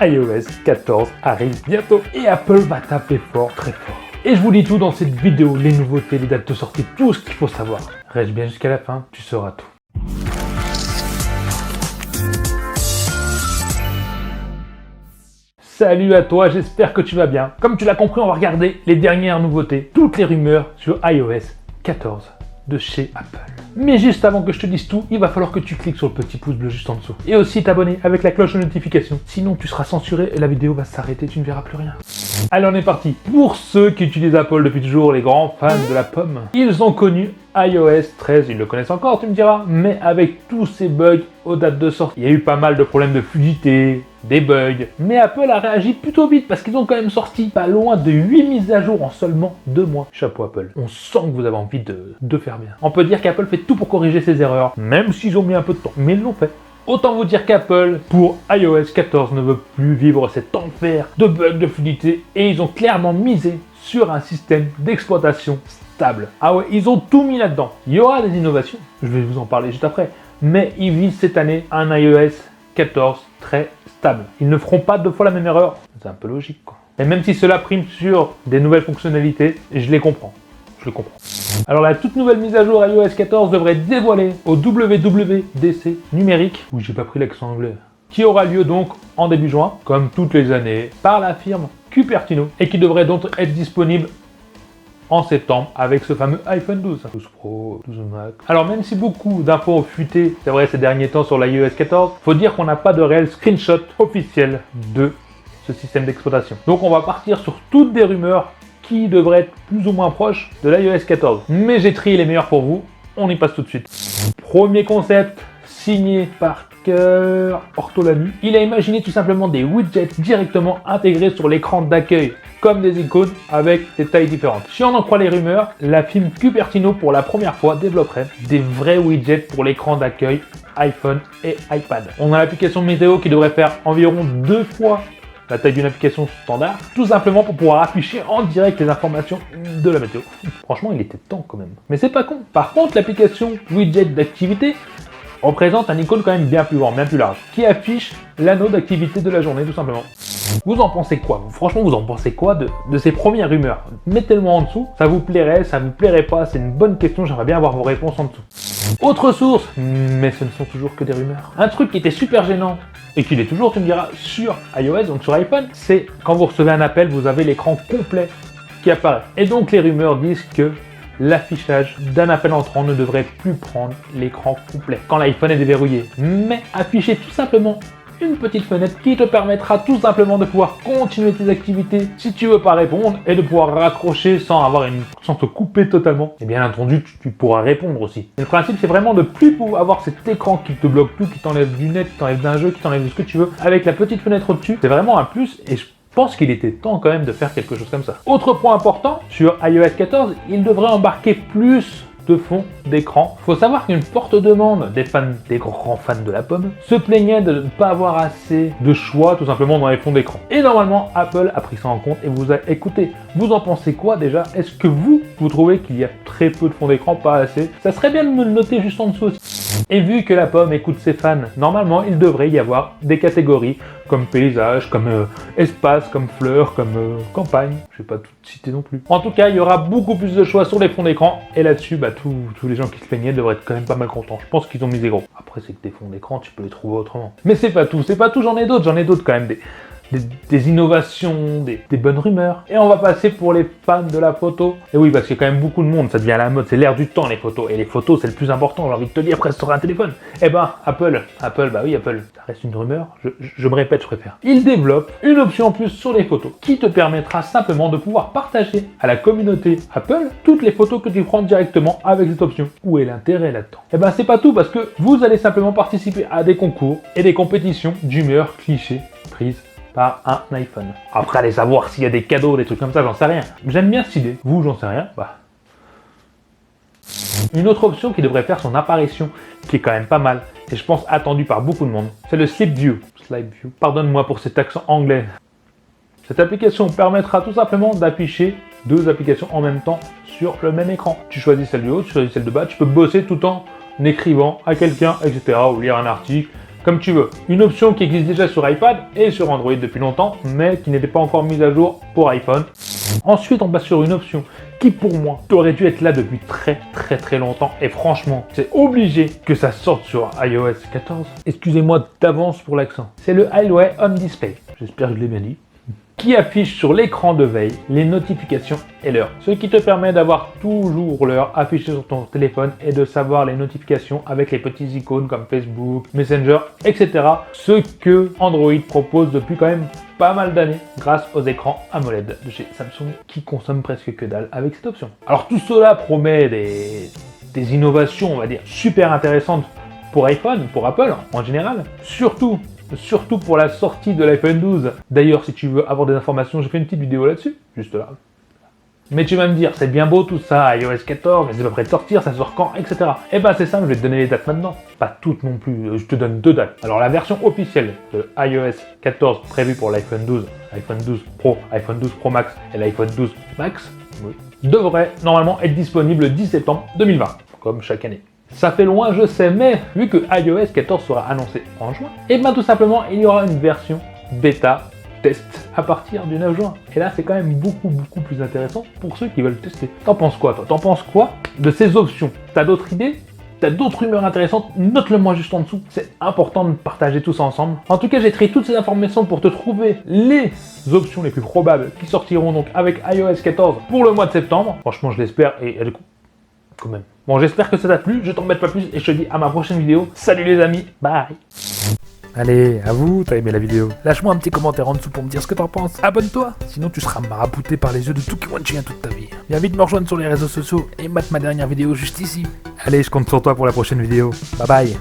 iOS 14 arrive bientôt et Apple va taper fort, très fort. Et je vous dis tout dans cette vidéo, les nouveautés, les dates de sortie, tout ce qu'il faut savoir. Reste bien jusqu'à la fin, tu sauras tout. Salut à toi, j'espère que tu vas bien. Comme tu l'as compris, on va regarder les dernières nouveautés, toutes les rumeurs sur iOS 14 de chez Apple. Mais juste avant que je te dise tout, il va falloir que tu cliques sur le petit pouce bleu juste en dessous. Et aussi t'abonner avec la cloche de notification. Sinon tu seras censuré et la vidéo va s'arrêter, tu ne verras plus rien. Allez, on est parti. Pour ceux qui utilisent Apple depuis toujours, les grands fans de la pomme, ils ont connu iOS 13, ils le connaissent encore, tu me diras, mais avec tous ces bugs aux dates de sortie. Il y a eu pas mal de problèmes de fluidité, des bugs, mais Apple a réagi plutôt vite parce qu'ils ont quand même sorti pas loin de 8 mises à jour en seulement 2 mois. Chapeau Apple. On sent que vous avez envie de faire bien. On peut dire qu'Apple fait tout pour corriger ses erreurs, même s'ils ont mis un peu de temps, mais ils l'ont fait. Autant vous dire qu'Apple, pour iOS 14, ne veut plus vivre cet enfer de bugs de fluidité et ils ont clairement misé sur un système d'exploitation stable. Ah ouais, ils ont tout mis là-dedans. Il y aura des innovations, je vais vous en parler juste après, mais ils visent cette année un iOS 14 très stable. Ils ne feront pas deux fois la même erreur. C'est un peu logique, quoi. Et même si cela prime sur des nouvelles fonctionnalités, je les comprends. Je le comprends. Alors la toute nouvelle mise à jour iOS 14 devrait être dévoilée au WWDC numérique, où j'ai pas pris l'accent anglais, qui aura lieu donc en début juin, comme toutes les années, par la firme Cupertino, et qui devrait donc être disponible en septembre avec ce fameux iPhone 12. 12 Pro, 12 Max. Alors même si beaucoup d'infos ont fuité, c'est vrai ces derniers temps sur l'iOS 14, faut dire qu'on n'a pas de réel screenshot officiel de ce système d'exploitation. Donc on va partir sur toutes des rumeurs qui devraient être plus ou moins proches de l'iOS 14. Mais j'ai trié les meilleurs pour vous, on y passe tout de suite. Premier concept, signé par Ortolani. Il a imaginé tout simplement des widgets directement intégrés sur l'écran d'accueil, comme des icônes avec des tailles différentes. Si on en croit les rumeurs, la firme Cupertino pour la première fois développerait des vrais widgets pour l'écran d'accueil iPhone et iPad. On a l'application météo qui devrait faire environ 2 fois la taille d'une application standard, tout simplement pour pouvoir afficher en direct les informations de la météo. Franchement, il était temps quand même. Mais c'est pas con. Par contre, l'application widget d'activité représente un icône quand même bien plus grand, bien plus large, qui affiche l'anneau d'activité de la journée, tout simplement. Vous en pensez quoi? Franchement, vous en pensez quoi de ces premières rumeurs? Mettez-le-moi en dessous, ça vous plairait, ça vous plairait pas, c'est une bonne question, j'aimerais bien avoir vos réponses en dessous. Autre source, mais ce ne sont toujours que des rumeurs. Un truc qui était super gênant, et qui l'est toujours, tu me diras, sur iOS, donc sur iPhone, c'est quand vous recevez un appel, vous avez l'écran complet qui apparaît. Et donc les rumeurs disent que l'affichage d'un appel entrant ne devrait plus prendre l'écran complet quand l'iPhone est déverrouillé, mais afficher tout simplement une petite fenêtre qui te permettra tout simplement de pouvoir continuer tes activités si tu veux pas répondre et de pouvoir raccrocher sans te couper totalement. Et bien entendu, tu pourras répondre aussi. Et le principe, c'est vraiment de plus pouvoir avoir cet écran qui te bloque tout, qui t'enlève du net, qui t'enlève d'un jeu, qui t'enlève de ce que tu veux, avec la petite fenêtre au-dessus. C'est vraiment un plus et je pense qu'il était temps quand même de faire quelque chose comme ça. Autre point important, sur iOS 14, il devrait embarquer plus de fond d'écran. Faut savoir qu'une forte demande des grands fans de la pomme, se plaignaient de ne pas avoir assez de choix tout simplement dans les fonds d'écran. Et normalement, Apple a pris ça en compte et vous a écouté. Vous en pensez quoi déjà? Est-ce que vous trouvez qu'il y a très peu de fonds d'écran, pas assez? Ça serait bien de me le noter juste en dessous aussi. Et vu que la pomme écoute ses fans, normalement, il devrait y avoir des catégories comme paysage, comme espace, comme fleurs, comme campagne. Je vais pas tout citer non plus. En tout cas, il y aura beaucoup plus de choix sur les fonds d'écran et là-dessus, tous les gens qui se plaignaient devraient être quand même pas mal contents. Je pense qu'ils ont misé gros. Après, c'est que des fonds d'écran, tu peux les trouver autrement. Mais c'est pas tout, j'en ai d'autres quand même. Des innovations, des bonnes rumeurs. Et on va passer pour les fans de la photo. Et oui, parce qu'il y a quand même beaucoup de monde, ça devient à la mode, c'est l'air du temps les photos. Et les photos, c'est le plus important, j'ai envie de te dire, presque sur un téléphone. Eh ben, Apple, bah oui, Apple, ça reste une rumeur, je me répète, je préfère. Il développe une option en plus sur les photos, qui te permettra simplement de pouvoir partager à la communauté Apple toutes les photos que tu prends directement avec cette option. Où est l'intérêt là-dedans? Eh ben, c'est pas tout, parce que vous allez simplement participer à des concours et des compétitions d'humeur cliché prises par un iPhone. Après, allez savoir s'il y a des cadeaux, des trucs comme ça, j'en sais rien. J'aime bien cette idée. Vous, j'en sais rien. Une autre option qui devrait faire son apparition, qui est quand même pas mal, et je pense attendue par beaucoup de monde, c'est le Slide View. Pardonne-moi pour cet accent anglais. Cette application permettra tout simplement d'afficher 2 applications en même temps sur le même écran. Tu choisis celle du haut, tu choisis celle de bas, tu peux bosser tout en écrivant à quelqu'un, etc. ou lire un article, comme tu veux. Une option qui existe déjà sur iPad et sur Android depuis longtemps, mais qui n'était pas encore mise à jour pour iPhone. Ensuite, on passe sur une option qui, pour moi, aurait dû être là depuis très longtemps. Et franchement, c'est obligé que ça sorte sur iOS 14. Excusez-moi d'avance pour l'accent. C'est le Highway Home Display. J'espère que je l'ai bien dit. Qui affiche sur l'écran de veille les notifications et l'heure. Ce qui te permet d'avoir toujours l'heure affichée sur ton téléphone et de savoir les notifications avec les petits icônes comme Facebook, Messenger, etc. Ce que Android propose depuis quand même pas mal d'années grâce aux écrans AMOLED de chez Samsung qui consomment presque que dalle avec cette option. Alors tout cela promet des innovations, on va dire, super intéressantes pour iPhone, pour Apple en général. Surtout pour la sortie de l'iPhone 12. D'ailleurs, si tu veux avoir des informations, j'ai fait une petite vidéo là-dessus, juste là. Mais tu vas me dire, c'est bien beau tout ça, iOS 14, mais c'est pas prêt de sortir, ça sort quand, etc. Eh ben c'est simple, je vais te donner les dates maintenant. Pas toutes non plus, je te donne 2 dates. Alors la version officielle de iOS 14 prévue pour l'iPhone 12, iPhone 12 Pro, iPhone 12 Pro Max et l'iPhone 12 Max, devrait normalement être disponible le 10 septembre 2020, comme chaque année. Ça fait loin, je sais, mais vu que iOS 14 sera annoncé en juin, et bien tout simplement, il y aura une version bêta test à partir du 9 juin. Et là, c'est quand même beaucoup plus intéressant pour ceux qui veulent tester. T'en penses quoi, toi? T'en penses quoi de ces options? T'as d'autres idées? T'as d'autres rumeurs intéressantes? Note-le moi juste en dessous. C'est important de partager tout ça ensemble. En tout cas, j'ai trié toutes ces informations pour te trouver les options les plus probables qui sortiront donc avec iOS 14 pour le mois de septembre. Franchement, je l'espère et du coup, quand même. Bon, j'espère que ça t'a plu, je t'embête pas plus et je te dis à ma prochaine vidéo. Salut les amis, bye. Allez, à vous, t'as aimé la vidéo. Lâche-moi un petit commentaire en dessous pour me dire ce que t'en penses. Abonne-toi, sinon tu seras marabouté par les yeux de tout qui chien toute ta vie. Viens vite me rejoindre sur les réseaux sociaux et mate ma dernière vidéo juste ici. Allez, je compte sur toi pour la prochaine vidéo. Bye bye.